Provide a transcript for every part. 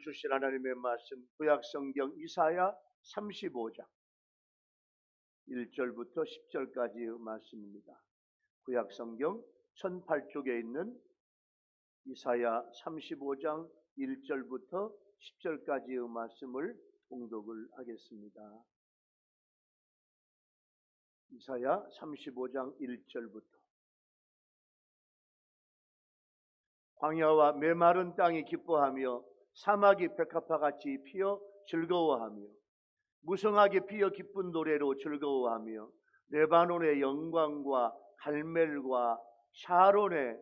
주신 하나님의 말씀, 구약성경 이사야 35장 1절부터 10절까지의 말씀입니다. 구약성경 1008쪽에 있는 이사야 35장 1절부터 10절까지의 말씀을 봉독을 하겠습니다. 이사야 35장 1절부터. 광야와 메마른 땅이 기뻐하며 사막이 백합화같이 피어 즐거워하며 무성하게 피어 기쁜 노래로 즐거워하며 레바논의 영광과 갈멜과 샤론의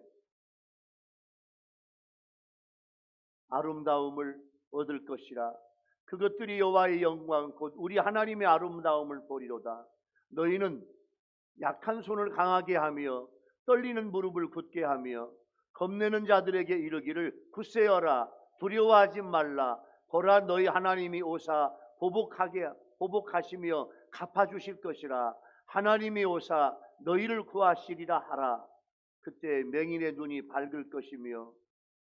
아름다움을 얻을 것이라. 그것들이 여호와의 영광 곧 우리 하나님의 아름다움을 보리로다. 너희는 약한 손을 강하게 하며 떨리는 무릎을 굳게 하며 겁내는 자들에게 이르기를 굳세어라, 두려워하지 말라. 보라, 너희 하나님이 오사 보복하시며 갚아주실 것이라. 하나님이 오사 너희를 구하시리라 하라. 그때 맹인의 눈이 밝을 것이며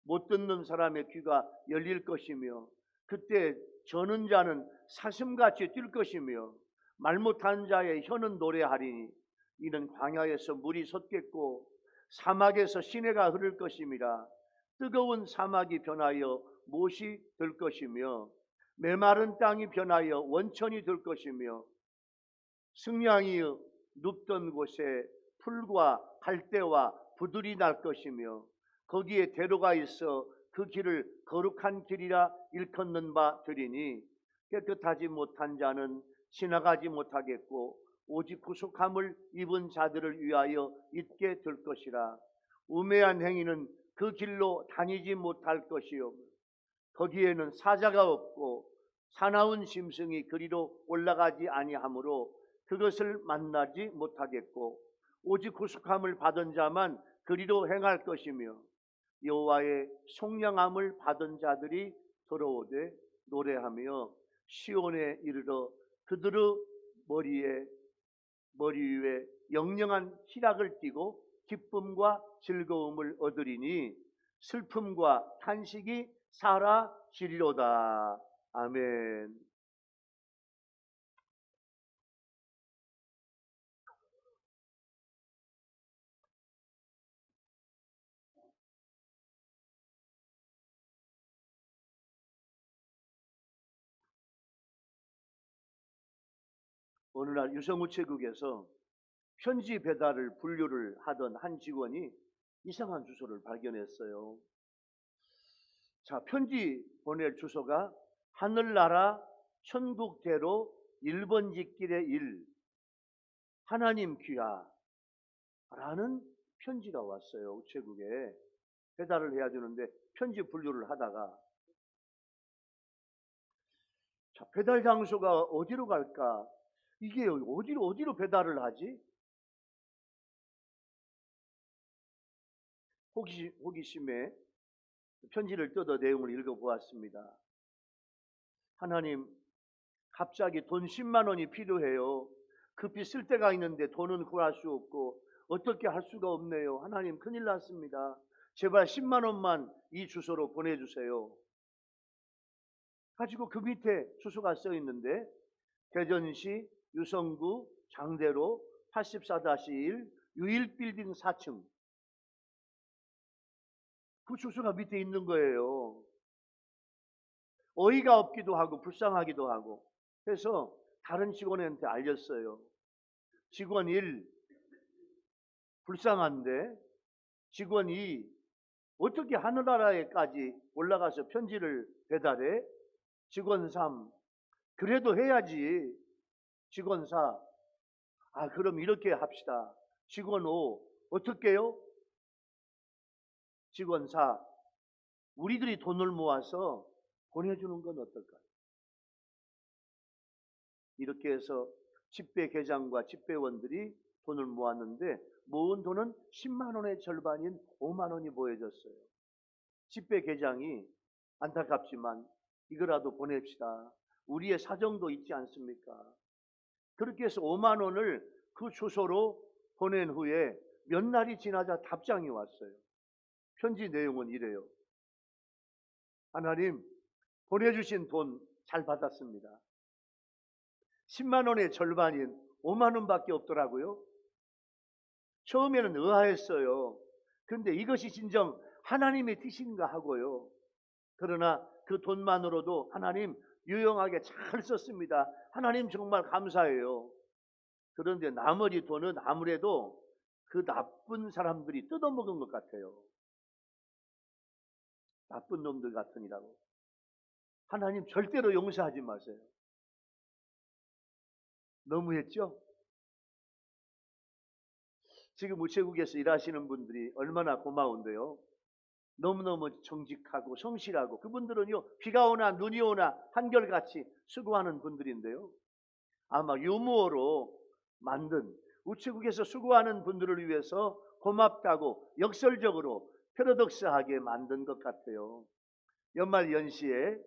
못 듣는 사람의 귀가 열릴 것이며 그때 저는 자는 사슴같이 뛸 것이며 말 못한 자의 혀는 노래하리니 이는 광야에서 물이 솟겠고 사막에서 시내가 흐를 것임이라. 뜨거운 사막이 변하여 못이 될 것이며 메마른 땅이 변하여 원천이 될 것이며 승냥이 눕던 곳에 풀과 갈대와 부들이 날 것이며 거기에 대로가 있어 그 길을 거룩한 길이라 일컫는 바 되리니 깨끗하지 못한 자는 지나가지 못하겠고 오직 구속함을 입은 자들을 위하여 있게 될 것이라. 우매한 행위는 그 길로 다니지 못할 것이요 거기에는 사자가 없고 사나운 짐승이 그리로 올라가지 아니하므로 그것을 만나지 못하겠고 오직 구속함을 받은 자만 그리로 행할 것이며 여호와의 속량함을 받은 자들이 돌아오되 노래하며 시온에 이르러 그들의 머리 위에 영영한 희락을 띠고 기쁨과 즐거움을 얻으리니 슬픔과 탄식이 사라지리로다. 아멘. 어느 날 유성우체국에서 편지 배달을 분류를 하던 한 직원이 이상한 주소를 발견했어요. 자, 편지 보낼 주소가 하늘나라 천국대로 1번 집길의 1 하나님 귀하 라는 편지가 왔어요. 우체국에 배달을 해야 되는데 편지 분류를 하다가 자, 배달 장소가 어디로 갈까? 이게 어디로 배달을 하지? 호기심에 편지를 뜯어 내용을 읽어보았습니다. 하나님, 갑자기 돈 10만 원이 필요해요. 급히 쓸 데가 있는데 돈은 구할 수 없고 어떻게 할 수가 없네요. 하나님, 큰일 났습니다. 제발 10만 원만 이 주소로 보내주세요. 가지고 그 밑에 주소가 써 있는데 대전시 유성구 장대로 84-1 유일빌딩 4층. 그 주소가 밑에 있는 거예요. 어이가 없기도 하고 불쌍하기도 하고 해서 다른 직원한테 알렸어요. 직원 1 불쌍한데 직원 2 어떻게 하늘나라에까지 올라가서 편지를 배달해? 직원 3 그래도 해야지. 직원 4 그럼 이렇게 합시다. 직원 5 어떻게요? 직원 4 우리들이 돈을 모아서 보내주는 건 어떨까요? 이렇게 해서 집배계장과 집배원들이 돈을 모았는데 모은 돈은 10만 원의 절반인 5만 원이 모여졌어요. 집배계장이 안타깝지만 이거라도 보냅시다. 우리의 사정도 있지 않습니까? 그렇게 해서 5만 원을 그 주소로 보낸 후에 몇 날이 지나자 답장이 왔어요. 편지 내용은 이래요. 하나님, 보내주신 돈 잘 받았습니다. 10만 원의 절반인 5만 원밖에 없더라고요. 처음에는 의아했어요. 그런데 이것이 진정 하나님의 뜻인가 하고요. 그러나 그 돈만으로도 하나님 유용하게 잘 썼습니다. 하나님 정말 감사해요. 그런데 나머지 돈은 아무래도 그 나쁜 사람들이 뜯어먹은 것 같아요. 나쁜 놈들 같으니라고. 하나님 절대로 용서하지 마세요. 너무했죠? 지금 우체국에서 일하시는 분들이 얼마나 고마운데요. 너무너무 정직하고 성실하고, 그분들은요 비가 오나 눈이 오나 한결같이 수고하는 분들인데요. 아마 유무어로 만든, 우체국에서 수고하는 분들을 위해서 고맙다고 역설적으로 패러독스하게 만든 것 같아요. 연말 연시에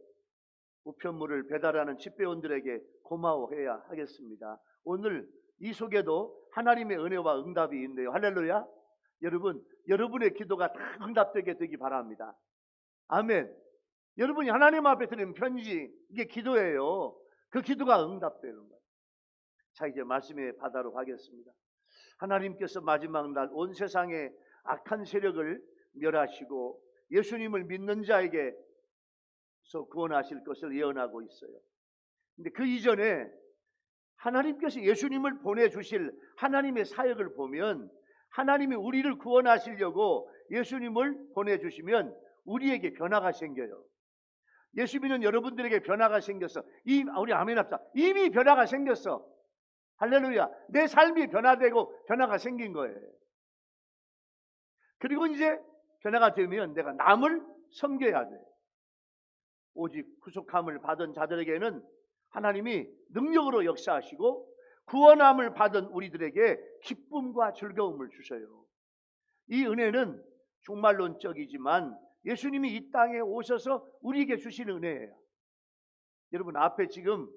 우편물을 배달하는 집배원들에게 고마워해야 하겠습니다. 오늘 이 속에도 하나님의 은혜와 응답이 있네요. 할렐루야. 여러분, 여러분의 기도가 다 응답되게 되기 바랍니다. 아멘. 여러분이 하나님 앞에 드리는 편지, 이게 기도예요. 그 기도가 응답되는 거예요. 자, 이제 말씀의 바다로 가겠습니다. 하나님께서 마지막 날 온 세상의 악한 세력을 멸하시고 예수님을 믿는 자에게서 구원하실 것을 예언하고 있어요. 근데 그 이전에 하나님께서 예수님을 보내주실 하나님의 사역을 보면, 하나님이 우리를 구원하시려고 예수님을 보내주시면 우리에게 변화가 생겨요. 예수 믿는 여러분들에게 변화가 생겼어. 우리 아멘 합시다. 이미 변화가 생겼어. 할렐루야. 내 삶이 변화되고 변화가 생긴 거예요. 그리고 이제 변화가 되면 내가 남을 섬겨야 돼. 오직 구속함을 받은 자들에게는 하나님이 능력으로 역사하시고 구원함을 받은 우리들에게 기쁨과 즐거움을 주셔요. 이 은혜는 종말론적이지만 예수님이 이 땅에 오셔서 우리에게 주신 은혜예요. 여러분, 앞에 지금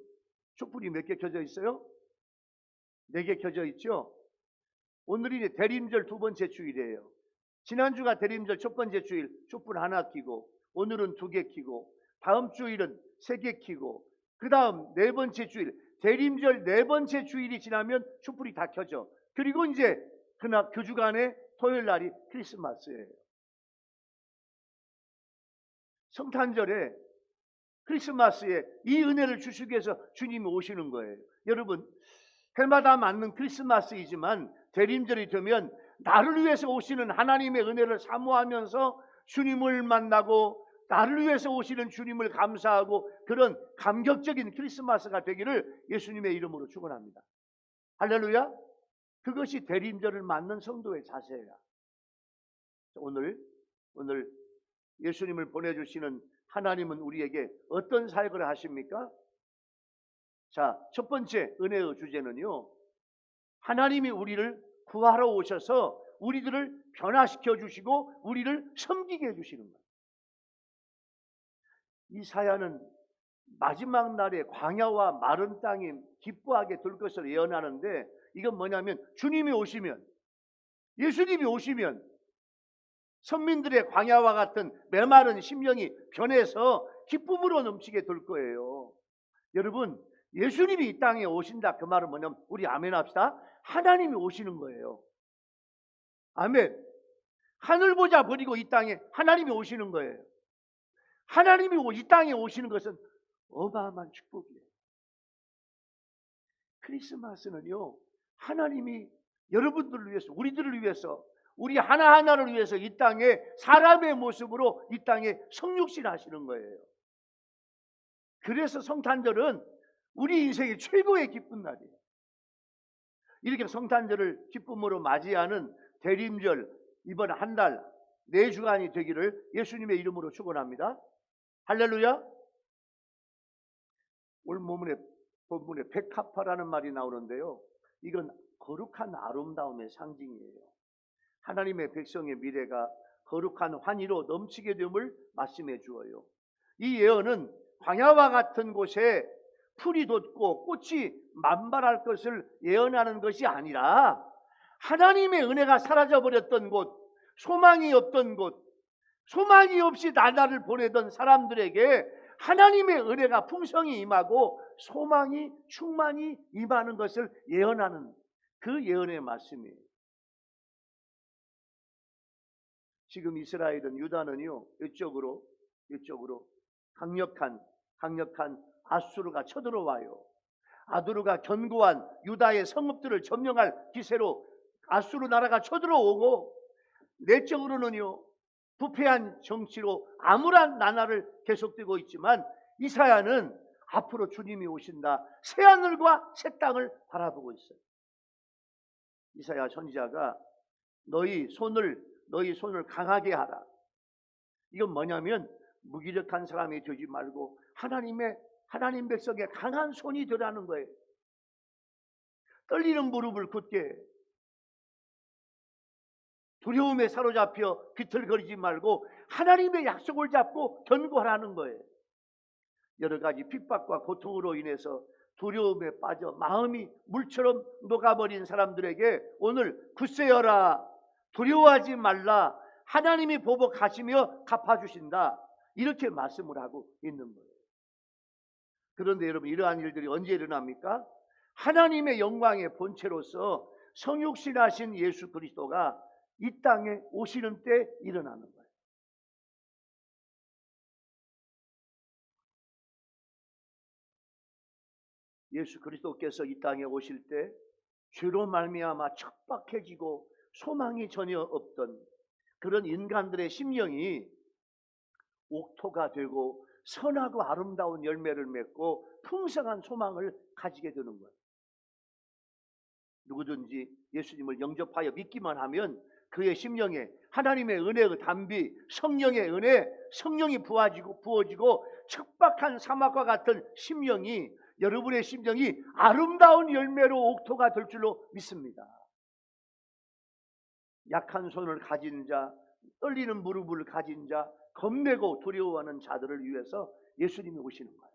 촛불이 몇 개 켜져 있어요? 4개 켜져 있죠? 오늘이 대림절 2번째 주일이에요. 지난주가 대림절 첫 번째 주일, 촛불 하나 켜고, 오늘은 2개 켜고, 다음 주일은 3개 켜고, 그 다음 4번째 주일, 대림절 4번째 주일이 지나면 촛불이 다 켜져. 그리고 이제 그 주간에 토요일 날이 크리스마스예요. 성탄절에, 크리스마스에 이 은혜를 주시기 위해서 주님이 오시는 거예요. 여러분, 해마다 맞는 크리스마스이지만 대림절이 되면 나를 위해서 오시는 하나님의 은혜를 사모하면서 주님을 만나고 나를 위해서 오시는 주님을 감사하고, 그런 감격적인 크리스마스가 되기를 예수님의 이름으로 축원합니다. 할렐루야. 그것이 대림절을 맞는 성도의 자세예요. 오늘 예수님을 보내주시는 하나님은 우리에게 어떤 사역을 하십니까? 자, 첫 번째 은혜의 주제는요, 하나님이 우리를 구하러 오셔서 우리들을 변화시켜 주시고 우리를 섬기게 해주시는 거예요. 이 사야는 마지막 날에 광야와 마른 땅이 기뻐하게 될 것을 예언하는데, 이건 뭐냐면 주님이 오시면, 예수님이 오시면 선민들의 광야와 같은 메마른 심령이 변해서 기쁨으로 넘치게 될 거예요. 여러분, 예수님이 이 땅에 오신다, 그 말은 뭐냐면, 우리 아멘 합시다. 하나님이 오시는 거예요. 아멘. 하늘 보자 버리고 이 땅에 하나님이 오시는 거예요. 하나님이 이 땅에 오시는 것은 어마어마한 축복이에요. 크리스마스는요, 하나님이 여러분들을 위해서, 우리들을 위해서, 우리 하나하나를 위해서 이 땅에 사람의 모습으로 이 땅에 성육신 하시는 거예요. 그래서 성탄절은 우리 인생의 최고의 기쁜 날이에요. 이렇게 성탄절을 기쁨으로 맞이하는 대림절, 이번 한 달 4주간이 되기를 예수님의 이름으로 축원합니다. 할렐루야. 오늘 본문에 백합화라는 말이 나오는데요, 이건 거룩한 아름다움의 상징이에요. 하나님의 백성의 미래가 거룩한 환희로 넘치게 됨을 말씀해 주어요. 이 예언은 광야와 같은 곳에 풀이 돋고 꽃이 만발할 것을 예언하는 것이 아니라, 하나님의 은혜가 사라져버렸던 곳, 소망이 없던 곳, 소망이 없이 나날을 보내던 사람들에게 하나님의 은혜가 풍성히 임하고 소망이 충만히 임하는 것을 예언하는 그 예언의 말씀이에요. 지금 이스라엘은 유다는요, 이쪽으로 강력한 아수르가 쳐들어와요. 아수르가 견고한 유다의 성읍들을 점령할 기세로 아수르 나라가 쳐들어오고, 내적으로는요 부패한 정치로 암울한 나날을 계속되고 있지만, 이사야는 앞으로 주님이 오신다, 새하늘과 새 땅을 바라보고 있어요. 이사야 선지자가 너희 손을 강하게 하라. 이건 뭐냐면 무기력한 사람이 되지 말고 하나님 백성의 강한 손이 되라는 거예요. 떨리는 무릎을 굳게, 두려움에 사로잡혀 비틀거리지 말고 하나님의 약속을 잡고 견고하라는 거예요. 여러 가지 핍박과 고통으로 인해서 두려움에 빠져 마음이 물처럼 녹아버린 사람들에게 오늘 굳세어라, 두려워하지 말라, 하나님이 보복하시며 갚아주신다, 이렇게 말씀을 하고 있는 거예요. 그런데 여러분, 이러한 일들이 언제 일어납니까? 하나님의 영광의 본체로서 성육신하신 예수 그리스도가 이 땅에 오시는 때 일어나는 거예요. 예수 그리스도께서 이 땅에 오실 때 죄로 말미암아 척박해지고 소망이 전혀 없던 그런 인간들의 심령이 옥토가 되고 선하고 아름다운 열매를 맺고 풍성한 소망을 가지게 되는 거예요. 누구든지 예수님을 영접하여 믿기만 하면 그의 심령에 하나님의 은혜의 담비, 성령의 은혜, 성령이 부어지고 척박한 사막과 같은 심령이, 여러분의 심령이 아름다운 열매로 옥토가 될 줄로 믿습니다. 약한 손을 가진 자, 떨리는 무릎을 가진 자, 겁내고 두려워하는 자들을 위해서 예수님이 오시는 거예요.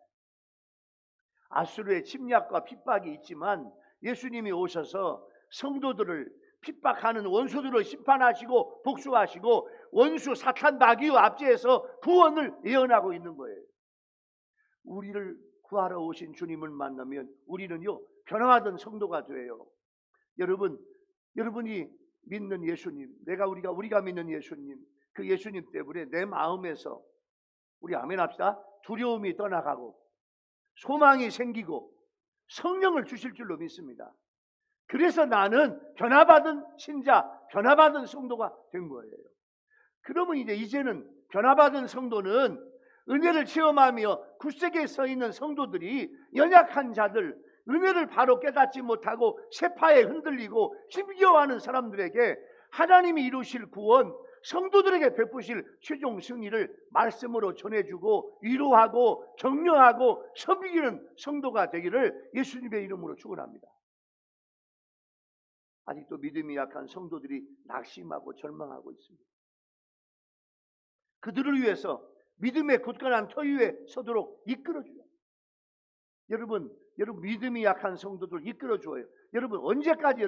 아수르의 침략과 핍박이 있지만 예수님이 오셔서 성도들을 핍박하는 원수들을 심판하시고 복수하시고 원수 사탄 마귀의 압제에서 구원을 예언하고 있는 거예요. 우리를 구하러 오신 주님을 만나면 우리는요 변화하던 성도가 돼요. 여러분이 믿는 예수님, 우리가 믿는 예수님, 그 예수님 때문에 내 마음에서, 우리 아멘 합시다, 두려움이 떠나가고 소망이 생기고 성령을 주실 줄로 믿습니다. 그래서 나는 변화받은 신자, 변화받은 성도가 된 거예요. 그러면 이제는 변화받은 성도는 은혜를 체험하며 굳세게 서 있는 성도들이 연약한 자들, 은혜를 바로 깨닫지 못하고 세파에 흔들리고 힘겨워하는 사람들에게 하나님이 이루실 구원, 성도들에게 베푸실 최종 승리를 말씀으로 전해주고 위로하고 격려하고 섬기는 성도가 되기를 예수님의 이름으로 축원합니다. 아직도 믿음이 약한 성도들이 낙심하고 절망하고 있습니다. 그들을 위해서 믿음의 굳건한 터 위에 서도록 이끌어줘요. 여러분 믿음이 약한 성도들 이끌어줘요. 여러분 언제까지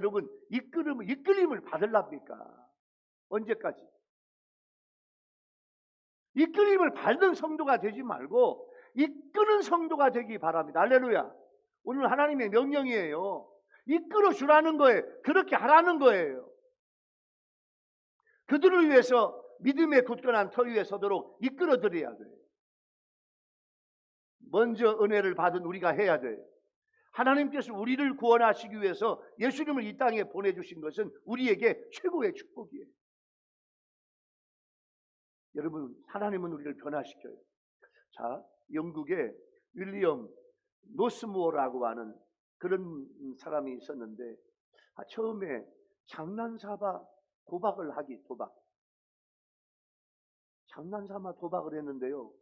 이끌림을 받으랍니까? 언제까지? 이끌림을 받는 성도가 되지 말고 이끄는 성도가 되기 바랍니다. 할렐루야. 오늘 하나님의 명령이에요. 이끌어 주라는 거예요. 그렇게 하라는 거예요. 그들을 위해서 믿음의 굳건한 터 위에 서도록 이끌어 드려야 돼요. 먼저 은혜를 받은 우리가 해야 돼요. 하나님께서 우리를 구원하시기 위해서 예수님을 이 땅에 보내주신 것은 우리에게 최고의 축복이에요. 여러분, 하나님은 우리를 변화시켜요. 자, 영국에 윌리엄 노스모어라고 하는 그런 사람이 있었는데, 처음에 장난삼아 도박을 했는데요,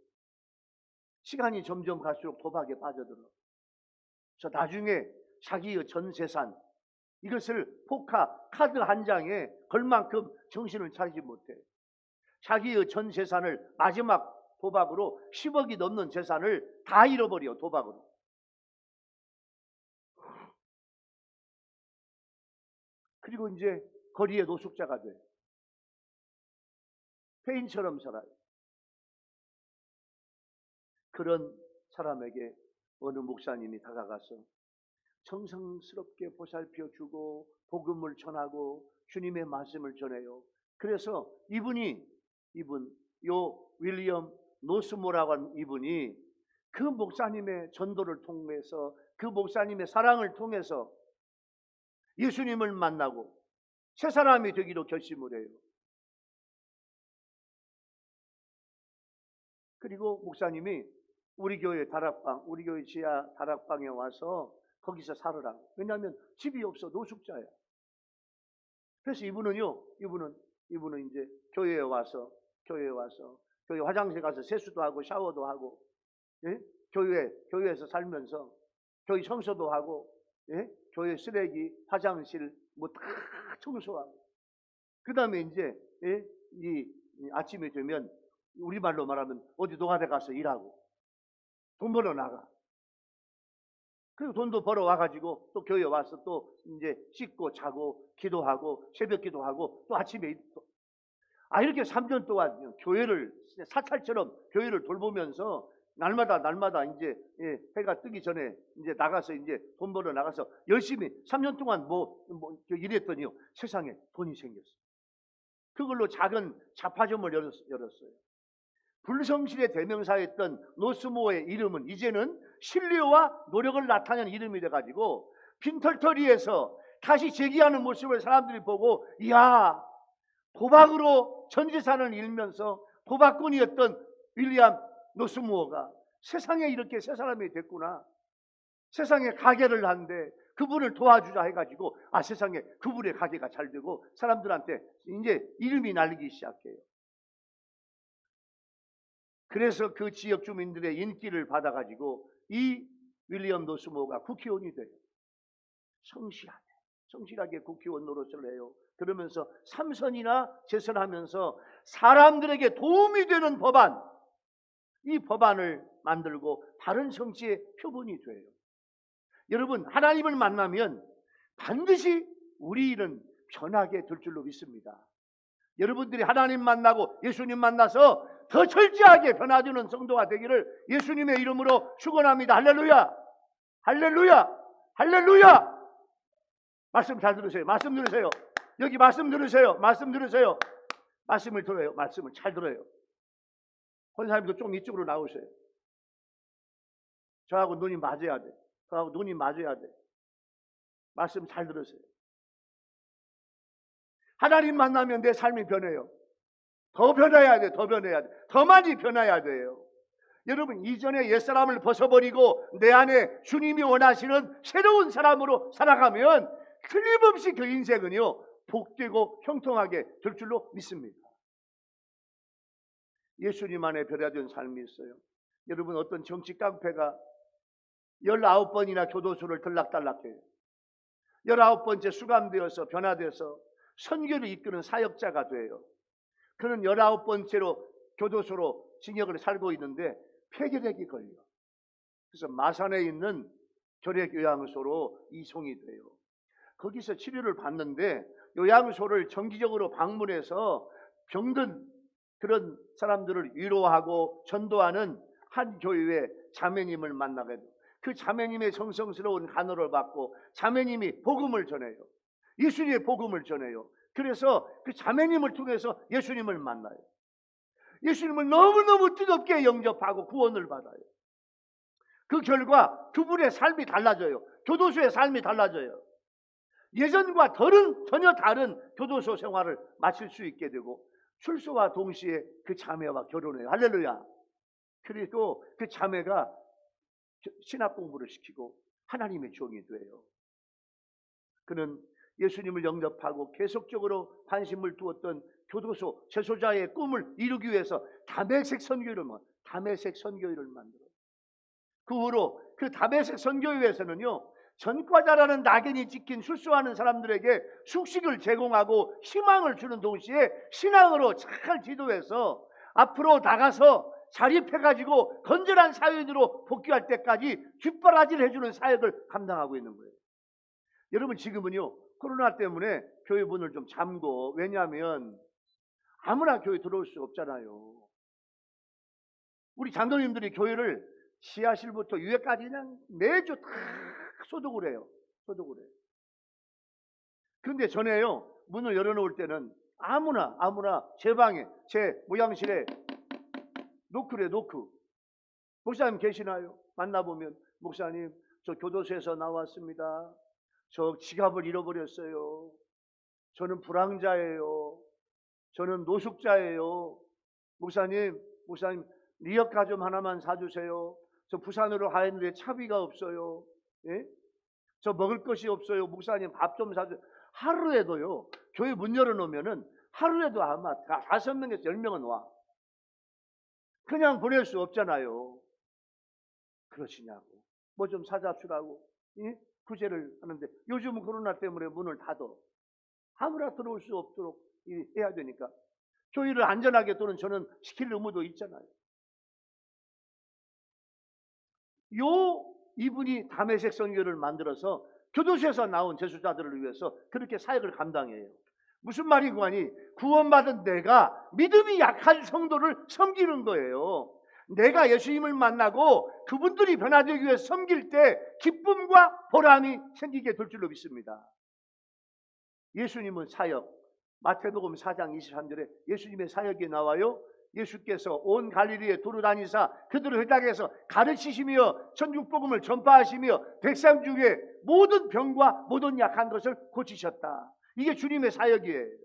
시간이 점점 갈수록 도박에 빠져들어. 저 나중에 자기의 전 재산, 이것을 포카 카드 한 장에 걸 만큼 정신을 차리지 못해. 자기의 전 재산을, 마지막 도박으로 10억이 넘는 재산을 다 잃어버려. 도박으로. 그리고 이제 거리의 노숙자가 돼. 폐인처럼 살아요. 그런 사람에게 어느 목사님이 다가가서 정성스럽게 보살펴주고 복음을 전하고 주님의 말씀을 전해요. 그래서 이분 요 윌리엄 노스모라고 하는 이분이 그 목사님의 전도를 통해서, 그 목사님의 사랑을 통해서 예수님을 만나고 새 사람이 되기로 결심을 해요. 그리고 목사님이 우리 교회 지하 다락방에 와서 거기서 살으라. 왜냐하면 집이 없어, 노숙자야. 그래서 이분은 이제 교회에 와서 교회 화장실 가서 세수도 하고 샤워도 하고, 예? 교회에서 살면서 교회 청소도 하고, 예? 교회 쓰레기, 화장실 뭐 다 청소하고, 그 다음에 이제, 예? 이 아침이 되면 우리말로 말하면 어디 노가다 가서 일하고 돈 벌어 나가. 그리고 돈도 벌어 와가지고 또 교회 와서 또 이제 씻고 자고 기도하고 새벽 기도하고 또 아침에 이렇게 3년 동안 교회를 사찰처럼 교회를 돌보면서 날마다 이제 해가 뜨기 전에 이제 나가서 이제 돈 벌어 나가서 열심히 3년 동안 일했더니요, 세상에 돈이 생겼어요. 그걸로 작은 잡화점을 열었어요. 불성실의 대명사였던 노스모어의 이름은 이제는 신뢰와 노력을 나타내는 이름이 돼가지고 빈털터리에서 다시 재기하는 모습을 사람들이 보고, 이야, 도박으로 전 재산을 잃으면서 도박꾼이었던 윌리엄 노스모어가 세상에 이렇게 새 사람이 됐구나. 세상에 가게를 하는데 그분을 도와주자 해가지고 세상에 그분의 가게가 잘 되고 사람들한테 이제 이름이 날리기 시작해요. 그래서 그 지역 주민들의 인기를 받아가지고 이 윌리엄 노스모어가 국회의원이 돼요. 성실하게 국회의원 노릇을 해요. 그러면서 3선이나 제설하면서 사람들에게 도움이 되는 법안, 이 법안을 만들고 바른 정치의 표본이 돼요. 여러분, 하나님을 만나면 반드시 우리 일은 변하게 될 줄로 믿습니다. 여러분들이 하나님 만나고 예수님 만나서 더 철저하게 변화되는 성도가 되기를 예수님의 이름으로 축원합니다. 할렐루야! 할렐루야! 할렐루야! 말씀 잘 들으세요. 말씀 들으세요. 여기 말씀 들으세요. 말씀 들으세요. 말씀을 들어요. 말씀을 잘 들어요. 권사님도 좀 이쪽으로 나오세요. 저하고 눈이 맞아야 돼. 저하고 눈이 맞아야 돼. 말씀 잘 들으세요. 하나님 만나면 내 삶이 변해요. 더 변해야 돼. 더 변해야 돼. 더 많이 변해야 돼요. 여러분, 이전에 옛사람을 벗어버리고 내 안에 주님이 원하시는 새로운 사람으로 살아가면 틀림없이 그 인생은요, 복되고 형통하게 될 줄로 믿습니다. 예수님 안에 변화된 삶이 있어요. 여러분, 어떤 정치 깡패가 19번이나 교도소를 들락달락해요. 19번째 수감되어서 변화돼서 선교를 이끄는 사역자가 돼요. 그는 19번째로 교도소로 징역을 살고 있는데 폐결핵이 걸려. 그래서 마산에 있는 결핵요양소로 이송이 돼요. 거기서 치료를 받는데 요양소를 정기적으로 방문해서 병든 그런 사람들을 위로하고 전도하는 한 교회의 자매님을 만나게 돼요. 그 자매님의 정성스러운 간호를 받고 자매님이 복음을 전해요. 예수님의 복음을 전해요. 그래서 그 자매님을 통해서 예수님을 만나요. 예수님을 너무너무 뜨겁게 영접하고 구원을 받아요. 그 결과 그분의 삶이 달라져요. 교도소의 삶이 달라져요. 예전과 전혀 다른 교도소 생활을 마칠 수 있게 되고 출소와 동시에 그 자매와 결혼해요. 할렐루야. 그리고 그 자매가 신학 공부를 시키고 하나님의 종이 돼요. 그는 예수님을 영접하고 계속적으로 관심을 두었던 교도소 재소자의 꿈을 이루기 위해서 다메섹 선교회를 만들어요. 그 후로 그 다메섹 선교회에서는요, 전과자라는 낙인이 찍힌 출소하는 사람들에게 숙식을 제공하고 희망을 주는 동시에 신앙으로 잘 지도해서 앞으로 나가서 자립해가지고 건전한 사회인으로 복귀할 때까지 뒷바라지를 해주는 사역을 감당하고 있는 거예요. 여러분, 지금은요, 코로나 때문에 교회 문을 좀 잠고, 왜냐하면 아무나 교회 들어올 수 없잖아요. 우리 장로님들이 교회를 지하실부터 위에까지 그냥 매주 다 소독을 해요. 소독을 해요. 그런데 전에요, 문을 열어놓을 때는 아무나 제 방에, 제 모양실에 노크래, 노크. 목사님 계시나요? 만나보면, 목사님, 저 교도소에서 나왔습니다. 저 지갑을 잃어버렸어요. 저는 불황자예요. 저는 노숙자예요. 목사님, 리어카 좀 하나만 사주세요. 저 부산으로 가는데 차비가 없어요. 예? 저 먹을 것이 없어요. 목사님 밥 좀 사주세요. 하루에도요, 교회 문 열어놓으면은 하루에도 아마 5명에서 10명은 와. 그냥 보낼 수 없잖아요. 그러시냐고. 뭐 좀 사잡수라고. 예? 구제를 하는데 요즘은 코로나 때문에 문을 닫어. 아무나 들어올 수 없도록 해야 되니까. 교회를 안전하게 또는 저는 시킬 의무도 있잖아요. 이분이 다메섹 선교를 만들어서 교도소에서 나온 재수자들을 위해서 그렇게 사역을 감당해요. 무슨 말인고 하니 구원받은 내가 믿음이 약한 성도를 섬기는 거예요. 내가 예수님을 만나고 그분들이 변화되기 위해 섬길 때 기쁨과 보람이 생기게 될 줄로 믿습니다. 예수님은 사역, 마태복음 4장 23절에 예수님의 사역이 나와요. 예수께서 온 갈릴리에 두루 다니사 그들을 회당에서 가르치시며 천국복음을 전파하시며 백성 중에 모든 병과 모든 약한 것을 고치셨다. 이게 주님의 사역이에요.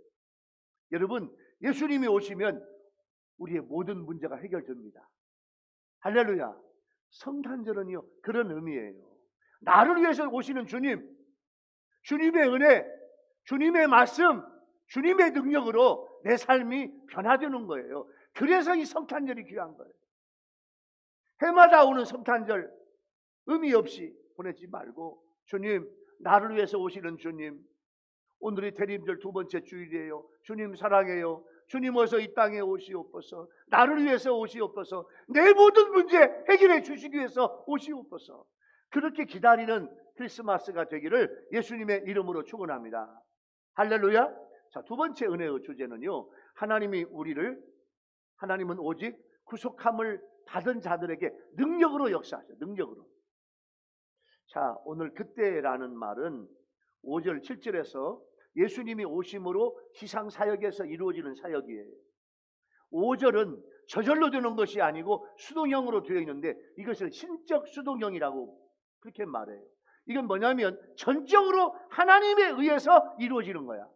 여러분, 예수님이 오시면 우리의 모든 문제가 해결됩니다. 할렐루야. 성탄절은요, 그런 의미예요. 나를 위해서 오시는 주님, 주님의 은혜, 주님의 말씀, 주님의 능력으로 내 삶이 변화되는 거예요. 그래서 이 성탄절이 귀한 거예요. 해마다 오는 성탄절 의미 없이 보내지 말고, 주님, 나를 위해서 오시는 주님, 오늘이 대림절 2번째 주일이에요. 주님 사랑해요. 주님 어서 이 땅에 오시옵소서. 나를 위해서 오시옵소서. 내 모든 문제 해결해 주시기 위해서 오시옵소서. 그렇게 기다리는 크리스마스가 되기를 예수님의 이름으로 축원합니다. 할렐루야. 자, 2번째 은혜의 주제는요, 하나님은 오직 구속함을 받은 자들에게 능력으로 역사하죠. 능력으로. 자, 오늘 그때라는 말은 5절 7절에서 예수님이 오심으로 지상 사역에서 이루어지는 사역이에요. 5절은 저절로 되는 것이 아니고 수동형으로 되어 있는데 이것을 신적 수동형이라고 그렇게 말해요. 이건 뭐냐면 전적으로 하나님에 의해서 이루어지는 거야.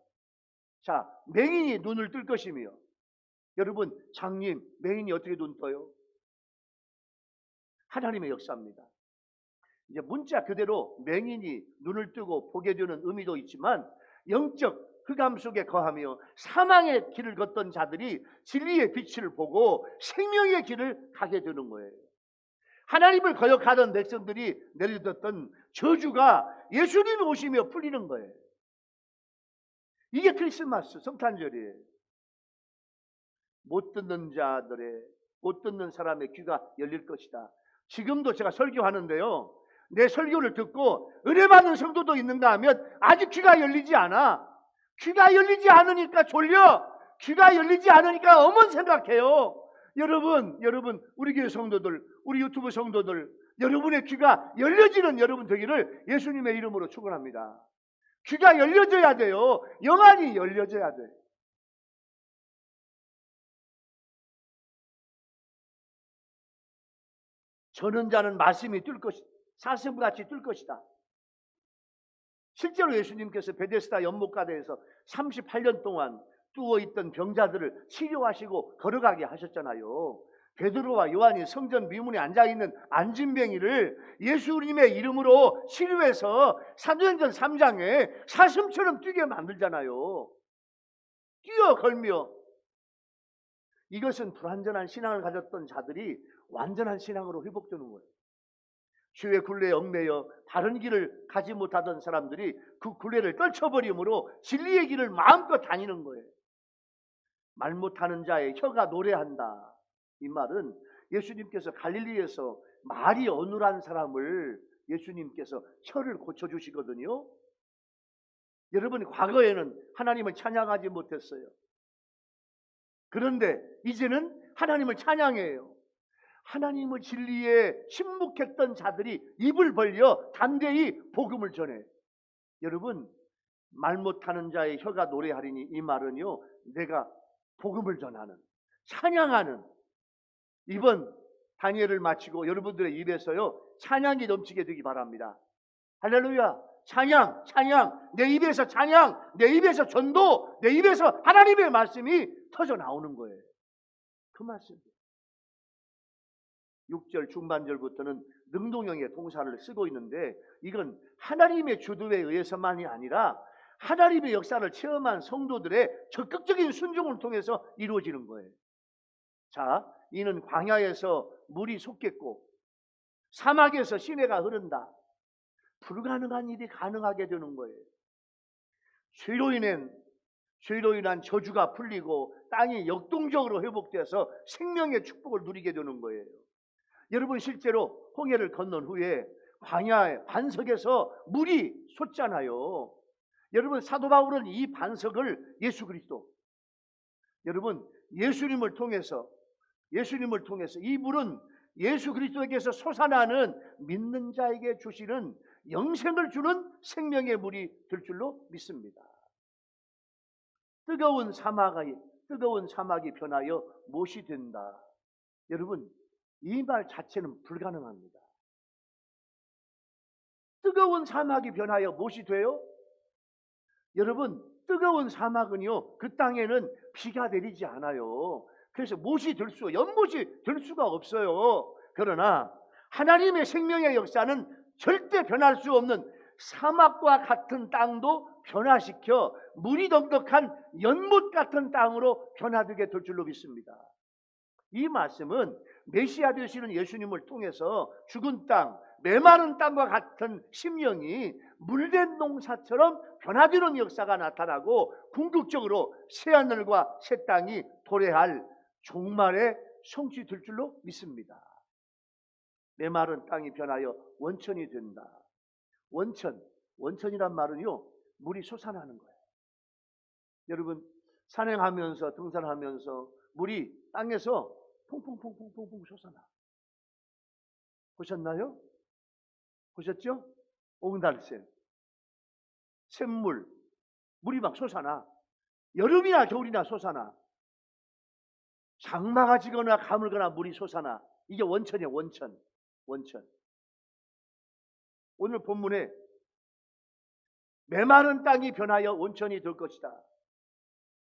자, 맹인이 눈을 뜰 것이며, 여러분, 장님, 맹인이 어떻게 눈 떠요? 하나님의 역사입니다. 이제 문자 그대로 맹인이 눈을 뜨고 보게 되는 의미도 있지만, 영적 흑암 속에 거하며 사망의 길을 걷던 자들이 진리의 빛을 보고 생명의 길을 가게 되는 거예요. 하나님을 거역하던 백성들이 내려졌던 저주가 예수님이 오시며 풀리는 거예요. 이게 크리스마스 성탄절이에요. 못 듣는 사람의 귀가 열릴 것이다. 지금도 제가 설교하는데요, 내 설교를 듣고 은혜 받는 성도도 있는가 하면 아직 귀가 열리지 않아. 귀가 열리지 않으니까 졸려. 귀가 열리지 않으니까 어머니 생각해요. 여러분, 우리 교회 성도들, 우리 유튜브 성도들, 여러분의 귀가 열려지는 여러분 되기를 예수님의 이름으로 축원합니다. 귀가 열려져야 돼요. 영안이 열려져야 돼. 저는 자는 말씀이 뜰 것이다. 사슴같이 뜰 것이다. 실제로 예수님께서 베데스다 연못가대에서 38년 동안 누워있던 병자들을 치료하시고 걸어가게 하셨잖아요. 베드로와 요한이 성전 미문에 앉아있는 안진뱅이를 예수님의 이름으로 치료해서 사도행전 3장에 사슴처럼 뛰게 만들잖아요. 뛰어 걸며. 이것은 불완전한 신앙을 가졌던 자들이 완전한 신앙으로 회복되는 거예요. 주의 굴레에 얽매여 다른 길을 가지 못하던 사람들이 그 굴레를 떨쳐버림으로 진리의 길을 마음껏 다니는 거예요. 말 못하는 자의 혀가 노래한다. 이 말은 예수님께서 갈릴리에서 말이 어눌한 사람을 예수님께서 혀를 고쳐주시거든요. 여러분, 과거에는 하나님을 찬양하지 못했어요. 그런데 이제는 하나님을 찬양해요. 하나님의 진리에 침묵했던 자들이 입을 벌려 담대히 복음을 전해. 여러분, 말 못하는 자의 혀가 노래하리니, 이 말은요, 내가 복음을 전하는, 찬양하는, 이번 다니엘을 마치고 여러분들의 입에서요 찬양이 넘치게 되기 바랍니다. 할렐루야. 찬양, 찬양, 내 입에서 찬양, 내 입에서 전도, 내 입에서 하나님의 말씀이 터져 나오는 거예요. 그 말씀. 6절 중반절부터는 능동형의 동사를 쓰고 있는데, 이건 하나님의 주도에 의해서만이 아니라 하나님의 역사를 체험한 성도들의 적극적인 순종을 통해서 이루어지는 거예요. 자, 이는 광야에서 물이 솟겠고 사막에서 시내가 흐른다. 불가능한 일이 가능하게 되는 거예요. 죄로 인한 저주가 풀리고 땅이 역동적으로 회복돼서 생명의 축복을 누리게 되는 거예요. 여러분, 실제로 홍해를 건넌 후에 광야의 반석에서 물이 솟잖아요. 여러분, 사도 바울은 이 반석을 예수 그리스도, 여러분, 예수님을 통해서 이 물은 예수 그리스도에게서 솟아나는 믿는 자에게 주시는 영생을 주는 생명의 물이 될 줄로 믿습니다. 뜨거운 사막이 변하여 못이 된다. 여러분, 이 말 자체는 불가능합니다. 뜨거운 사막이 변하여 못이 돼요? 여러분, 뜨거운 사막은요, 그 땅에는 비가 내리지 않아요. 그래서 연못이 될 수가 없어요. 그러나 하나님의 생명의 역사는 절대 변할 수 없는 사막과 같은 땅도 변화시켜 물이 넉넉한 연못 같은 땅으로 변화되게 될 줄로 믿습니다. 이 말씀은 메시아 되시는 예수님을 통해서 죽은 땅, 메마른 땅과 같은 심령이 물된 농사처럼 변화되는 역사가 나타나고 궁극적으로 새하늘과 새 땅이 도래할 종말의 성취될 줄로 믿습니다. 메마른 땅이 변하여 원천이 된다. 원천이란 말은요, 물이 솟아나는 거예요. 여러분, 산행하면서 등산하면서 물이 땅에서 퐁퐁퐁퐁퐁 솟아나. 보셨나요? 보셨죠? 옹달샘, 샘물, 물이 막 솟아나. 여름이나 겨울이나 솟아나. 장마가 지거나 가물거나 물이 솟아나. 이게 원천이에요. 원천. 오늘 본문에 메마른 땅이 변하여 원천이 될 것이다.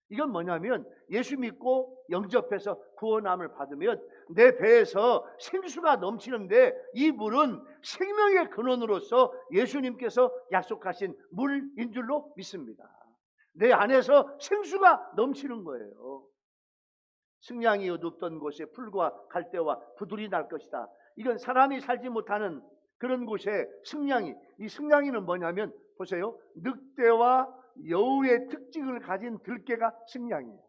이건 뭐냐면, 예수 믿고 영접해서 구원함을 받으면 내 배에서 생수가 넘치는데, 이 물은 생명의 근원으로서 예수님께서 약속하신 물인 줄로 믿습니다. 내 안에서 생수가 넘치는 거예요. 승냥이 눕던 곳에 풀과 갈대와 부들이 날 것이다. 이건 사람이 살지 못하는 그런 곳에 이 승냥이는 뭐냐면, 보세요, 늑대와 여우의 특징을 가진 들개가 승냥이에요.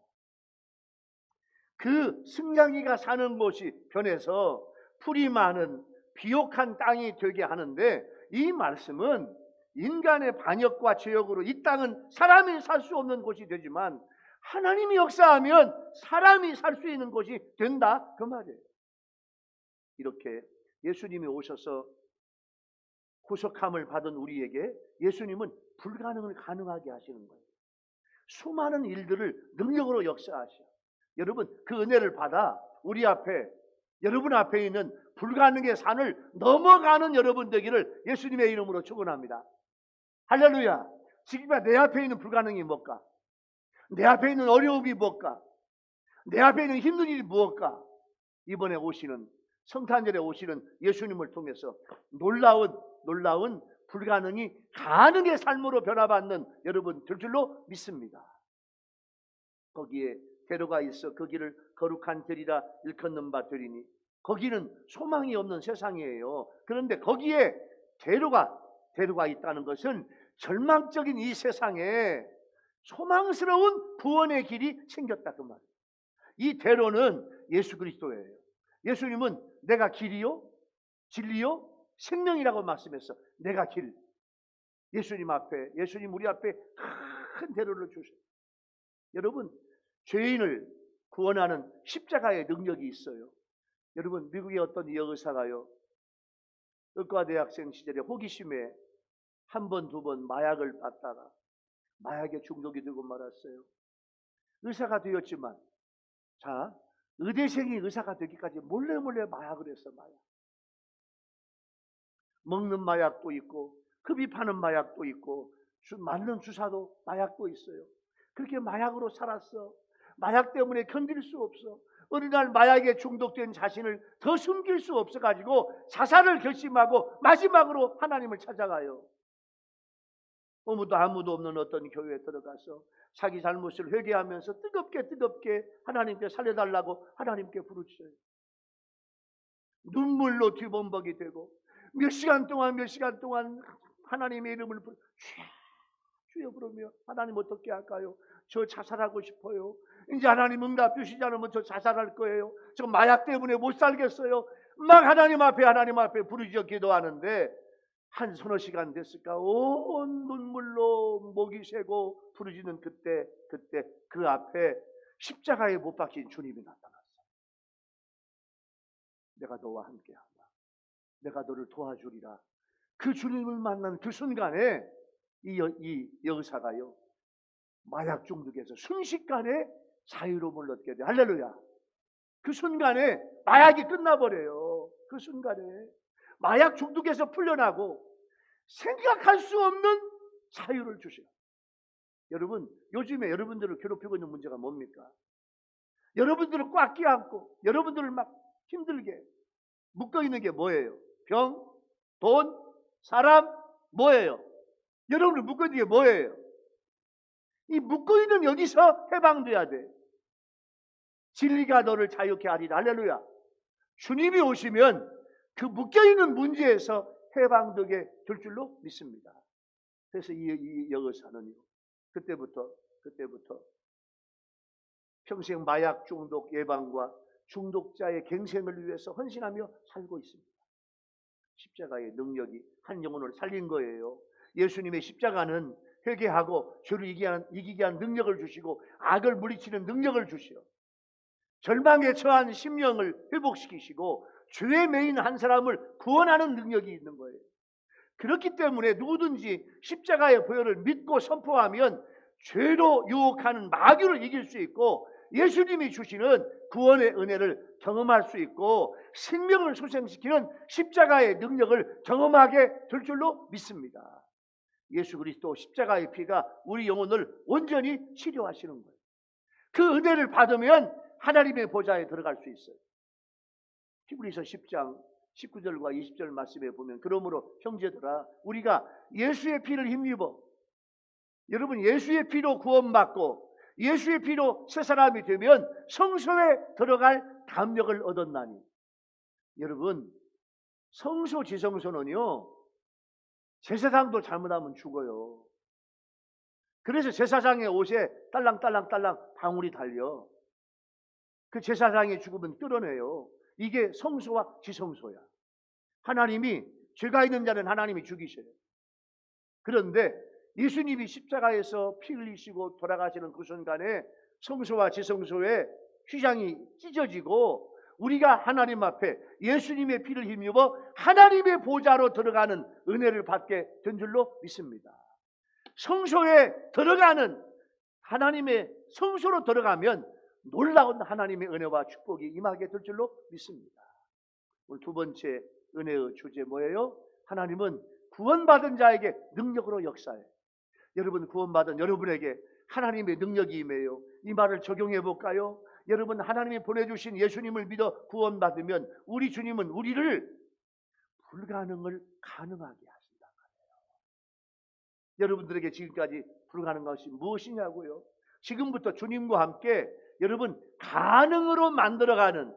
그 승냥이가 사는 곳이 변해서 풀이 많은 비옥한 땅이 되게 하는데, 이 말씀은 인간의 반역과 죄악으로 이 땅은 사람이 살 수 없는 곳이 되지만 하나님이 역사하면 사람이 살 수 있는 곳이 된다, 그 말이에요. 이렇게 예수님이 오셔서 구속함을 받은 우리에게 예수님은 불가능을 가능하게 하시는 거예요. 수많은 일들을 능력으로 역사하셔. 여러분, 그 은혜를 받아 여러분 앞에 있는 불가능의 산을 넘어가는 여러분 되기를 예수님의 이름으로 축원합니다. 할렐루야. 지금 내 앞에 있는 불가능이 뭘까? 내 앞에 있는 어려움이 뭘까? 내 앞에 있는 힘든 일이 무엇일까? 이번에 성탄절에 오시는 예수님을 통해서 놀라운 불가능이 가능의 삶으로 변화받는 여러분 될 줄로 믿습니다. 거기에 대로가 있어 그 길을 거룩한 되리라 일컫는 바 되리니, 거기는 소망이 없는 세상이에요. 그런데 거기에 대로가 있다는 것은 절망적인 이 세상에 소망스러운 구원의 길이 생겼다, 그 말이에요. 이 대로는 예수 그리스도예요. 예수님은 내가 길이요 진리요 생명이라고 말씀했어. 내가 길. 예수님 우리 앞에 큰 대로를 주셔요. 여러분, 죄인을 구원하는 십자가의 능력이 있어요. 여러분, 미국의 어떤 여의사가요, 의과대학생 시절에 호기심에 한 번, 두 번 마약을 받다가 마약에 중독이 되고 말았어요. 의사가 되었지만, 자, 의대생이 의사가 되기까지 몰래 마약을 했어. 마약. 먹는 마약도 있고 흡입하는 마약도 있고 맞는 주사도 마약도 있어요. 그렇게 마약으로 살았어. 마약 때문에 견딜 수 없어. 어느 날 마약에 중독된 자신을 더 숨길 수 없어가지고 자살을 결심하고 마지막으로 하나님을 찾아가요. 아무도 없는 어떤 교회에 들어가서 자기 잘못을 회개하면서 뜨겁게 하나님께 살려달라고 하나님께 부르짖어요. 눈물로 뒤범벅이 되고 몇 시간 동안 하나님의 이름을 주여 부르며, 하나님 어떻게 할까요? 저 자살하고 싶어요. 이제 하나님 응답 주시지 않으면 저 자살할 거예요. 저 마약 때문에 못 살겠어요. 막 하나님 앞에 부르짖어 기도하는데 한 서너 시간 됐을까? 온 눈물로 목이 새고 부르짖는 그때 그 앞에 십자가에 못 박힌 주님이 나타났어요. 내가 너와 함께하다. 내가 너를 도와주리라. 그 주님을 만난 그 순간에 이 여의사가요, 마약 중독에서 순식간에 자유로움을 얻게 돼. 할렐루야. 그 순간에 마약이 끝나버려요. 그 순간에 마약 중독에서 풀려나고 생각할 수 없는 자유를 주셔요. 여러분, 요즘에 여러분들을 괴롭히고 있는 문제가 뭡니까? 여러분들을 꽉 끼안고 여러분들을 막 힘들게 묶어 있는 게 뭐예요? 병, 돈, 사람, 뭐예요? 여러분을 묶어 있는 게 뭐예요? 이 묶어 있는 여기서 해방돼야 돼. 진리가 너를 자유케 하리라. 할렐루야. 주님이 오시면 그 묶여 있는 문제에서 해방되게 될 줄로 믿습니다. 그래서 이 여의사는요, 그때부터 평생 마약 중독 예방과 중독자의 갱생을 위해서 헌신하며 살고 있습니다. 십자가의 능력이 한 영혼을 살린 거예요. 예수님의 십자가는 회개하고 죄를 이기게 하는 능력을 주시고 악을 물리치는 능력을 주시오. 절망에 처한 심령을 회복시키시고 죄에 매인 한 사람을 구원하는 능력이 있는 거예요. 그렇기 때문에 누구든지 십자가의 보혈을 믿고 선포하면 죄로 유혹하는 마귀를 이길 수 있고 예수님이 주시는 구원의 은혜를 경험할 수 있고 생명을 소생시키는 십자가의 능력을 경험하게 될 줄로 믿습니다. 예수 그리스도 십자가의 피가 우리 영혼을 온전히 치료하시는 거예요. 그 은혜를 받으면 하나님의 보좌에 들어갈 수 있어요. 히브리서 10장 19절과 20절 말씀에 보면, 그러므로 형제들아, 우리가 예수의 피를 힘입어, 여러분 예수의 피로 구원받고 예수의 피로 새 사람이 되면 성소에 들어갈 담력을 얻었나니. 여러분, 성소 지성소는요, 제사장도 잘못하면 죽어요. 그래서 제사장의 옷에 딸랑딸랑 방울이 달려. 그 제사장이 죽으면 끌어내요. 이게 성소와 지성소야. 하나님이 죄가 있는 자는 하나님이 죽이셔요. 그런데 예수님이 십자가에서 피 흘리시고 돌아가시는 그 순간에 성소와 지성소의 휘장이 찢어지고 우리가 하나님 앞에 예수님의 피를 힘입어 하나님의 보좌로 들어가는 은혜를 받게 된 줄로 믿습니다. 성소에 들어가는, 하나님의 성소로 들어가면 놀라운 하나님의 은혜와 축복이 임하게 될 줄로 믿습니다. 오늘 두 번째 은혜의 주제 뭐예요? 하나님은 구원받은 자에게 능력으로 역사해. 여러분, 구원받은 여러분에게 하나님의 능력이 임해요. 이 말을 적용해 볼까요? 여러분, 하나님이 보내주신 예수님을 믿어 구원받으면 우리 주님은 우리를 불가능을 가능하게 하신다. 여러분들에게 지금까지 불가능한 것이 무엇이냐고요? 지금부터 주님과 함께 여러분 가능으로 만들어가는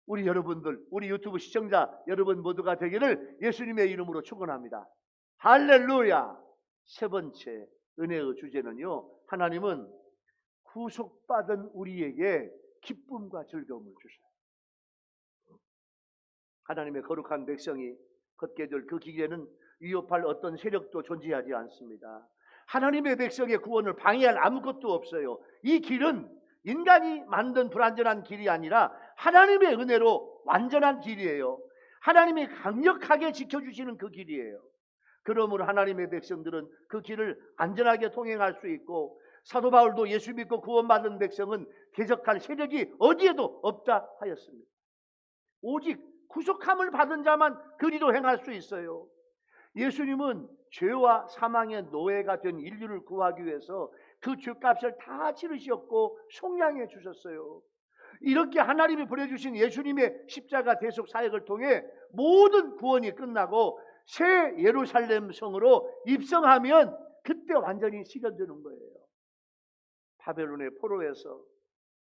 우리 여러분들, 우리 유튜브 시청자 여러분 모두가 되기를 예수님의 이름으로 축원합니다. 할렐루야. 세 번째 은혜의 주제는요, 하나님은 구속받은 우리에게 기쁨과 즐거움을 주셔요. 하나님의 거룩한 백성이 걷게 될 그 길에는 위협할 어떤 세력도 존재하지 않습니다. 하나님의 백성의 구원을 방해할 아무것도 없어요. 이 길은 인간이 만든 불완전한 길이 아니라 하나님의 은혜로 바르고 완전한 길이에요. 하나님이 강력하게 지켜주시는 그 길이에요. 그러므로 하나님의 백성들은 그 길을 안전하게 통행할 수 있고, 사도 바울도 예수 믿고 구원받은 백성은 대적할 세력이 어디에도 없다 하였습니다. 오직 구속함을 받은 자만 그리로 행할 수 있어요. 예수님은 죄와 사망의 노예가 된 인류를 구하기 위해서 그 죄값을 다 치르셨고 속량해 주셨어요. 이렇게 하나님이 보내주신 예수님의 십자가 대속 사역을 통해 모든 구원이 끝나고 새 예루살렘 성으로 입성하면 그때 완전히 실현되는 거예요. 바벨론의 포로에서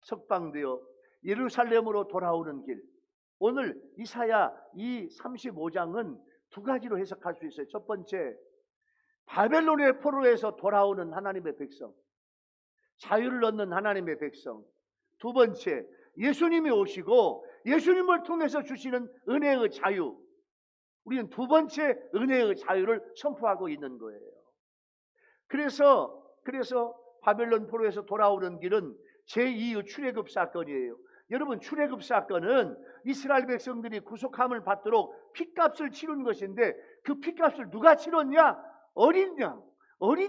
석방되어 예루살렘으로 돌아오는 길. 오늘 이사야 이 35장은 두 가지로 해석할 수 있어요. 첫 번째, 바벨론의 포로에서 돌아오는 하나님의 백성, 자유를 얻는 하나님의 백성. 두 번째, 예수님이 오시고 예수님을 통해서 주시는 은혜의 자유. 우리는 두 번째 은혜의 자유를 선포하고 있는 거예요. 그래서 바벨론 포로에서 돌아오는 길은 제2의 출애굽 사건이에요. 여러분, 출애굽 사건은 이스라엘 백성들이 구속함을 받도록 핏값을 치른 것인데, 그 핏값을 누가 치렀냐? 어린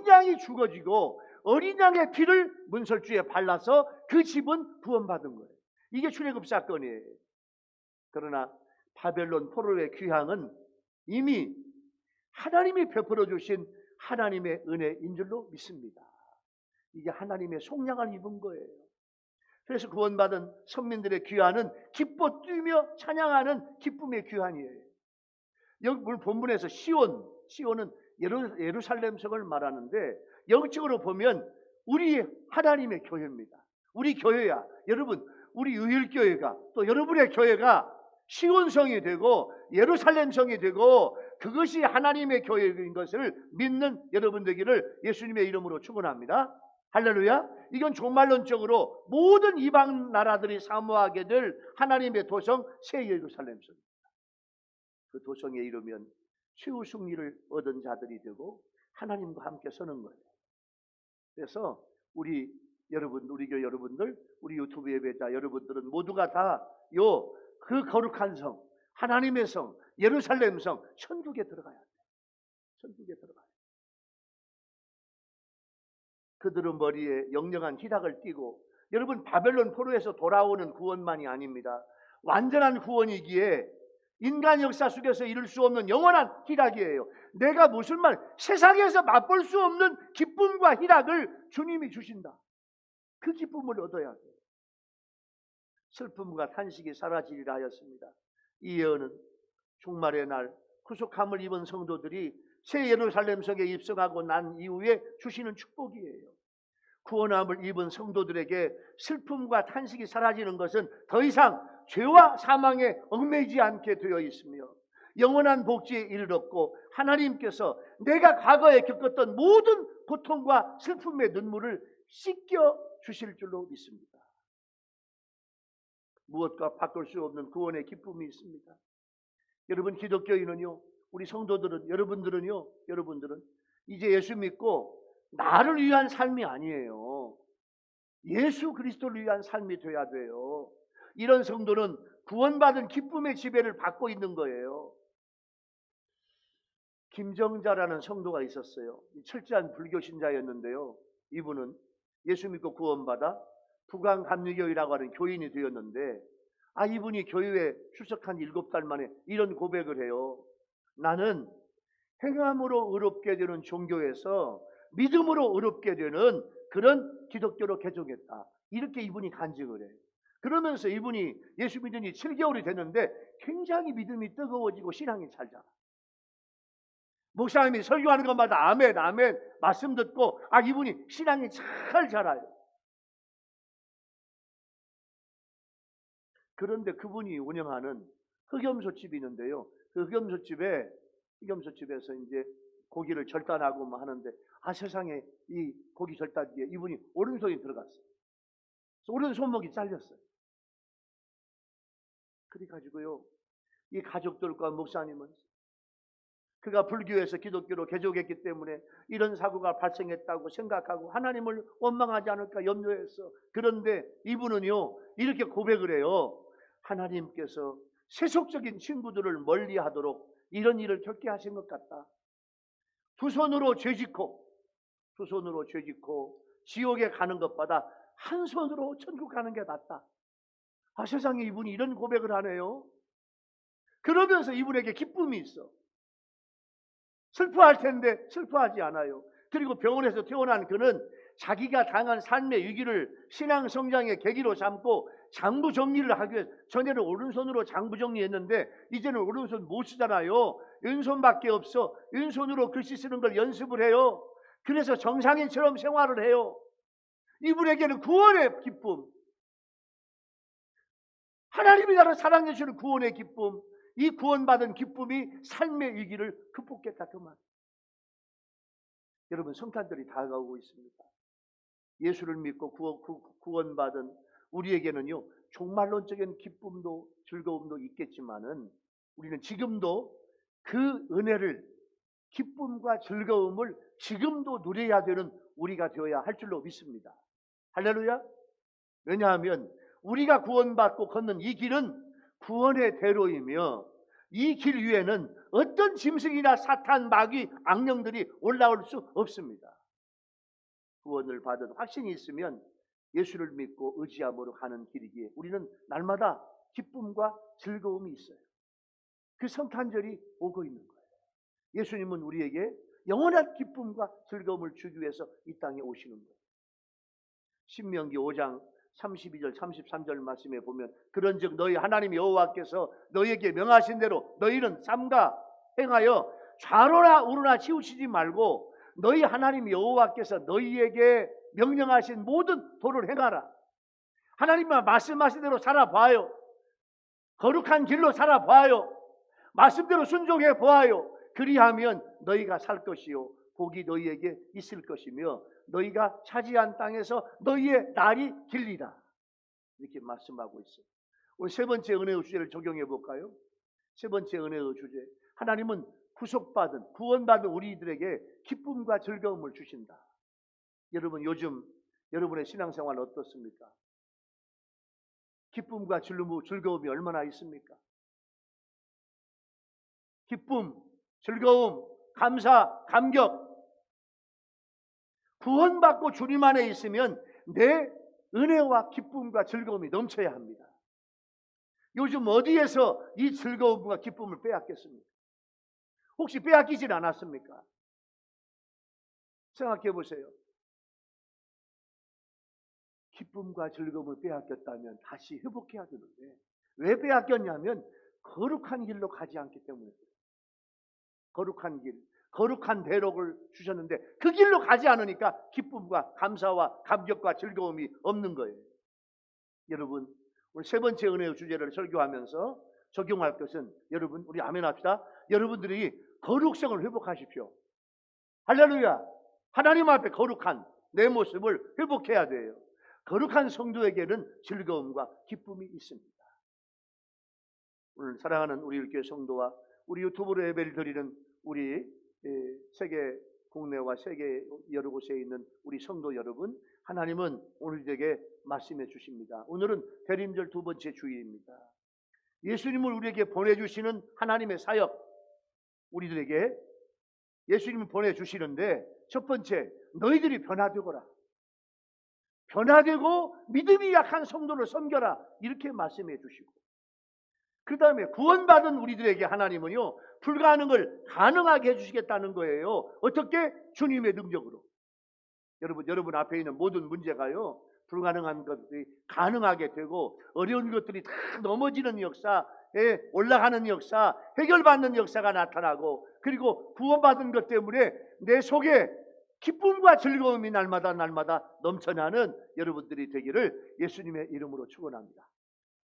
양이 죽어지고 어린 양의 피를 문설주에 발라서 그 집은 구원받은 거예요. 이게 출애굽 사건이에요. 그러나 바벨론 포로의 귀향은 이미 하나님이 베풀어 주신 하나님의 은혜인 줄로 믿습니다. 이게 하나님의 속량을 입은 거예요. 그래서 구원받은 선민들의 귀환은 기뻐 뛰며 찬양하는 기쁨의 귀환이에요. 여기 본문에서 시온은 예루살렘 성을 말하는데, 영적으로 보면 우리 하나님의 교회입니다. 우리 교회야. 여러분, 우리 유일교회가, 또 여러분의 교회가 시온성이 되고 예루살렘 성이 되고 그것이 하나님의 교회인 것을 믿는 여러분 되기를 예수님의 이름으로 축원합니다. 할렐루야. 이건 종말론적으로 모든 이방 나라들이 사모하게 될 하나님의 도성 새 예루살렘 성입니다. 그 도성에 이르면 최후 승리를 얻은 자들이 되고 하나님과 함께 서는 거예요. 그래서 우리 교회 여러분들, 우리 유튜브 예배자 여러분들은 모두가 다 그 거룩한 성, 하나님의 성, 예루살렘 성, 천국에 들어가야 돼요. 천국에 들어가야 돼요. 그들은 머리에 영영한 희락을 띠고, 여러분, 바벨론 포로에서 돌아오는 구원만이 아닙니다. 완전한 구원이기에 인간 역사 속에서 이룰 수 없는 영원한 희락이에요. 내가 무슨 말, 세상에서 맛볼 수 없는 기쁨과 희락을 주님이 주신다. 그 기쁨을 얻어야 돼요. 슬픔과 탄식이 사라지리라 하였습니다. 이 예언은 종말의 날 구속함을 입은 성도들이 새 예루살렘 성에 입성하고 난 이후에 주시는 축복이에요. 구원함을 입은 성도들에게 슬픔과 탄식이 사라지는 것은 더 이상 죄와 사망에 얽매이지 않게 되어 있으며 영원한 복지에 이르렀고, 하나님께서 내가 과거에 겪었던 모든 고통과 슬픔의 눈물을 씻겨 주실 줄로 믿습니다. 무엇과 바꿀 수 없는 구원의 기쁨이 있습니다. 여러분, 기독교인은요, 우리 성도들은, 여러분들은 이제 예수 믿고 나를 위한 삶이 아니에요. 예수 그리스도를 위한 삶이 돼야 돼요. 이런 성도는 구원받은 기쁨의 지배를 받고 있는 거예요. 김정자라는 성도가 있었어요. 철저한 불교 신자였는데요. 이분은 예수 믿고 구원받아 북한감리교회라고 하는 교인이 되었는데, 이분이 교회에 출석한 7달 만에 이런 고백을 해요. 나는 행함으로 의롭게 되는 종교에서 믿음으로 의롭게 되는 그런 기독교로 개종했다. 이렇게 이분이 간증을 해요. 그러면서 이분이 예수 믿은 지 7개월이 됐는데 굉장히 믿음이 뜨거워지고 신앙이 잘 자라. 목사님이 설교하는 것마다 아멘 아멘 말씀 듣고 이분이 신앙이 잘 자라요. 그런데 그분이 운영하는 흑염소집이 있는데요. 그 흑염소집에서 이제 고기를 절단하고 하는데, 세상에 이 고기 절단기에 이분이 오른손이 들어갔어요. 오른손목이 잘렸어요. 그래가지고요, 이 가족들과 목사님은 그가 불교에서 기독교로 개종했기 때문에 이런 사고가 발생했다고 생각하고 하나님을 원망하지 않을까 염려했어. 그런데 이분은요, 이렇게 고백을 해요. 하나님께서 세속적인 친구들을 멀리하도록 이런 일을 겪게 하신 것 같다. 두 손으로 죄짓고 지옥에 가는 것보다 한 손으로 천국 가는 게 낫다. 세상에 이분이 이런 고백을 하네요. 그러면서 이분에게 기쁨이 있어. 슬퍼할 텐데 슬퍼하지 않아요. 그리고 병원에서 퇴원한 그는 자기가 당한 삶의 위기를 신앙 성장의 계기로 삼고 장부 정리를 하기 위해서, 전에는 오른손으로 장부 정리했는데 이제는 오른손 못 쓰잖아요. 왼손밖에 없어. 왼손으로 글씨 쓰는 걸 연습을 해요. 그래서 정상인처럼 생활을 해요. 이분에게는 구원의 기쁨, 하나님이 나를 사랑해 주시는 구원의 기쁨, 이 구원받은 기쁨이 삶의 위기를 극복했다 그 말. 여러분, 성탄절이 다가오고 있습니다. 예수를 믿고 구원받은 우리에게는요, 종말론적인 기쁨도 즐거움도 있겠지만은 우리는 지금도 그 은혜를, 기쁨과 즐거움을 지금도 누려야 되는 우리가 되어야 할 줄로 믿습니다. 할렐루야. 왜냐하면 우리가 구원받고 걷는 이 길은 구원의 대로이며 이 길 위에는 어떤 짐승이나 사탄, 마귀, 악령들이 올라올 수 없습니다. 구원을 받은 확신이 있으면 예수를 믿고 의지함으로 가는 길이기에 우리는 날마다 기쁨과 즐거움이 있어요. 그 성탄절이 오고 있는 거예요. 예수님은 우리에게 영원한 기쁨과 즐거움을 주기 위해서 이 땅에 오시는 거예요. 신명기 5장 32절 33절 말씀에 보면, 그런즉 너희 하나님 여호와께서 너희에게 명하신 대로 너희는 삼가 행하여 좌로나 우로나 치우치지 말고 너희 하나님 여호와께서 너희에게 명령하신 모든 도를 행하라. 하나님만 말씀하신 대로 살아봐요. 거룩한 길로 살아봐요. 말씀대로 순종해 보아요. 그리하면 너희가 살 것이요 복이 너희에게 있을 것이며 너희가 차지한 땅에서 너희의 날이 길리라. 이렇게 말씀하고 있어요. 오늘 세 번째 은혜의 주제를 적용해 볼까요? 세 번째 은혜의 주제, 하나님은 구속받은, 구원받은 우리들에게 기쁨과 즐거움을 주신다. 여러분, 요즘 여러분의 신앙생활 어떻습니까? 기쁨과 즐거움이 얼마나 있습니까? 기쁨, 즐거움, 감사, 감격. 구원받고 주님 안에 있으면 내 은혜와 기쁨과 즐거움이 넘쳐야 합니다. 요즘 어디에서 이 즐거움과 기쁨을 빼앗겠습니까? 혹시 빼앗기진 않았습니까? 생각해 보세요. 기쁨과 즐거움을 빼앗겼다면 다시 회복해야 되는데 왜 빼앗겼냐면 거룩한 길로 가지 않기 때문에. 거룩한 길, 거룩한 대로를 주셨는데 그 길로 가지 않으니까 기쁨과 감사와 감격과 즐거움이 없는 거예요. 여러분, 오늘 세 번째 은혜의 주제를 설교하면서 적용할 것은, 여러분, 우리 아멘 합시다. 여러분들이 거룩성을 회복하십시오. 할렐루야. 하나님 앞에 거룩한 내 모습을 회복해야 돼요. 거룩한 성도에게는 즐거움과 기쁨이 있습니다. 오늘 사랑하는 우리 교회 성도와 우리 유튜브로 예배를 드리는 우리 세계 국내와 세계 여러 곳에 있는 우리 성도 여러분, 하나님은 오늘에게 말씀해 주십니다. 오늘은 대림절 두 번째 주일입니다. 예수님을 우리에게 보내주시는 하나님의 사역, 우리들에게 예수님을 보내주시는데 첫 번째, 너희들이 변화되거라. 변화되고 믿음이 약한 성도를 섬겨라. 이렇게 말씀해 주시고, 그 다음에 구원받은 우리들에게 하나님은요, 불가능한 걸 가능하게 해주시겠다는 거예요. 어떻게? 주님의 능력으로. 여러분 앞에 있는 모든 문제가요, 불가능한 것들이 가능하게 되고 어려운 것들이 다 넘어지는 역사에 올라가는 역사, 해결받는 역사가 나타나고, 그리고 구원받은 것 때문에 내 속에 기쁨과 즐거움이 날마다 넘쳐나는 여러분들이 되기를 예수님의 이름으로 축원합니다.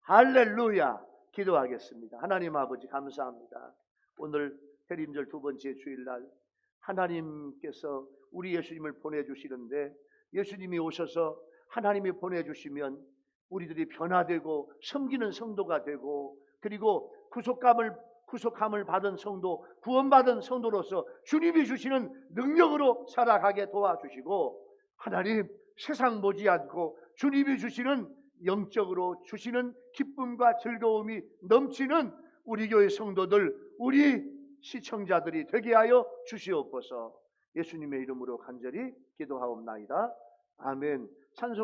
할렐루야. 기도하겠습니다. 하나님 아버지, 감사합니다. 오늘 대림절 두 번째 주일날 하나님께서 우리 예수님을 보내주시는데, 예수님이 오셔서 하나님이 보내주시면 우리들이 변화되고 섬기는 성도가 되고, 그리고 구속함을 받은 성도, 구원받은 성도로서 주님이 주시는 능력으로 살아가게 도와주시고, 하나님, 세상 못지않고 주님이 주시는 영적으로 주시는 기쁨과 즐거움이 넘치는 우리 교회 성도들, 우리 시청자들이 되게 하여 주시옵소서. 예수님의 이름으로 간절히 기도하옵나이다. 아멘. 찬송